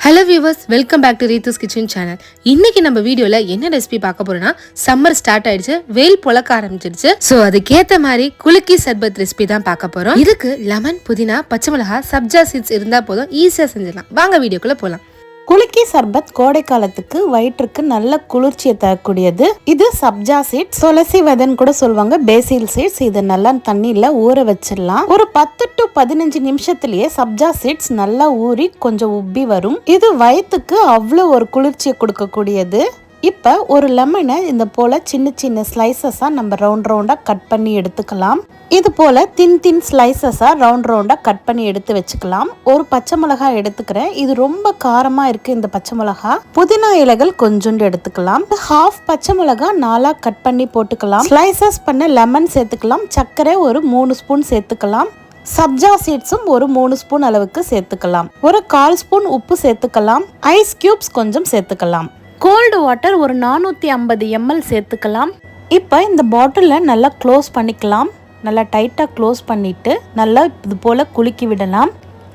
Hello viewers, welcome back to Reethu's kitchen channel. இன்னைக்கு நம்ம வீடியோல என்ன ரெசிபி பார்க்க போறோம்னா, சம்மர் ஸ்டார்ட் ஆயிடுச்சு, வெயில் பொழக்க ஆரம்பிச்சிடுச்சு. சோ அதுக்கேத்த மாதிரி குலுக்கி சர்பத் ரெசிபி தான் பார்க்க போறோம். இதுக்கு லெமன், புதினா, பச்சை மிளகாய், சப்ஜா சீட்ஸ் இருந்தா போதும், ஈஸியா செஞ்சிடலாம். வாங்க வீடியோக்குள்ள போலாம். குலுக்கி சர்பத் கோடை காலத்துக்கு வயிற்றுக்கு நல்ல குளிர்ச்சியை தரக்கூடியது. இது சப்ஜா சீட்ஸ், துளசி விதைன்னு கூட சொல்லுவாங்க, பேசில் சீட்ஸ். இது நல்லா தண்ணியில ஊற வச்சிடலாம். ஒரு 10 to 15 நிமிஷத்திலேயே சப்ஜா சீட்ஸ் நல்லா ஊறி கொஞ்சம் உப்பி வரும். இது வயிற்றுக்கு அவ்வளோ ஒரு குளிர்ச்சியை கொடுக்கக்கூடியது. இப்போ ஒரு லெமனை இந்த போல சின்ன சின்ன ஸ்லைசஸா நம்ம ரவுண்ட் ரவுண்டா கட் பண்ணி எடுத்துக்கலாம். இது போல தின் ஸ்லைசஸா ரவுண்ட் ரவுண்டா கட் பண்ணி எடுத்து வச்சுக்கலாம். ஒரு பச்சை மிளகாய் எடுத்துக்கிறேன். இது ரொம்ப காரமா இருக்கு இந்த பச்சை மிளகாய். புதினா இலைகள் கொஞ்சோண்டு எடுத்துக்கலாம். ஹாஃப் பச்சை மிளகாய் 4 கட் பண்ணி போட்டுக்கலாம். ஸ்லைசஸ் பண்ண லெமன் சேர்த்துக்கலாம். சர்க்கரை ஒரு 3 ஸ்பூன் சேர்த்துக்கலாம். சப்ஜா சீட்ஸும் ஒரு 3 ஸ்பூன் அளவுக்கு சேர்த்துக்கலாம். ஒரு 1/4 ஸ்பூன் உப்பு சேர்த்துக்கலாம். ஐஸ் கியூப்ஸ் கொஞ்சம் சேர்த்துக்கலாம். கோல்டு வாட்டர் ஒரு 450 ml சேர்த்துக்கலாம். இப்போ இந்த பாட்டிலில் நல்லா க்ளோஸ் பண்ணிக்கலாம். நல்லா டைட்டாக க்ளோஸ் பண்ணிவிட்டு நல்லா இது போல் குலுக்கி விடலாம்.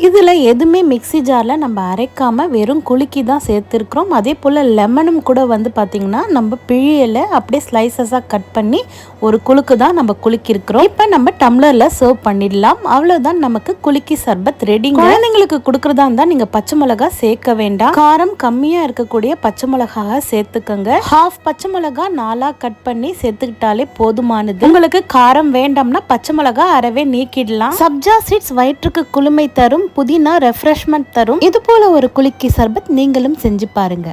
இதில் எதுவுமே மிக்சி ஜாரில் நம்ம அரைக்காமல் வெறும் குலுக்கி தான் சேர்த்துருக்குறோம். அதே போல் லெமனும் கூட பார்த்திங்கன்னா நம்ம பிழியலை, அப்படியே ஸ்லைசஸாக கட் பண்ணி ஒரு குலுக்கு தான் நம்ம குலுக்கியிருக்கிறோம். இப்போ நம்ம டம்ளரில் சர்வ் பண்ணிடலாம். அவ்வளோதான், நமக்கு குலுக்கி சர்பத் ரெடி. குழந்தைங்களுக்கு கொடுக்குறதா இருந்தால் நீங்கள் பச்சை மிளகாய் சேர்க்க வேண்டாம். காரம் கம்மியாக இருக்கக்கூடிய பச்சை மிளகாய் சேர்த்துக்கோங்க. ஹாஃப் பச்சை மிளகாய் 4 கட் பண்ணி சேர்த்துக்கிட்டாலே போதுமானது. உங்களுக்கு காரம் வேண்டாம்னா பச்சை மிளகாய் அறவே நீக்கிடலாம். சப்ஜா சீட்ஸ் வயிற்றுக்கு குளுமை தரும், புதினா ரெஃப்ரெஷ்மெண்ட் தரும். இது போல ஒரு குலுக்கி சர்பத் நீங்களும் செஞ்சு பாருங்க.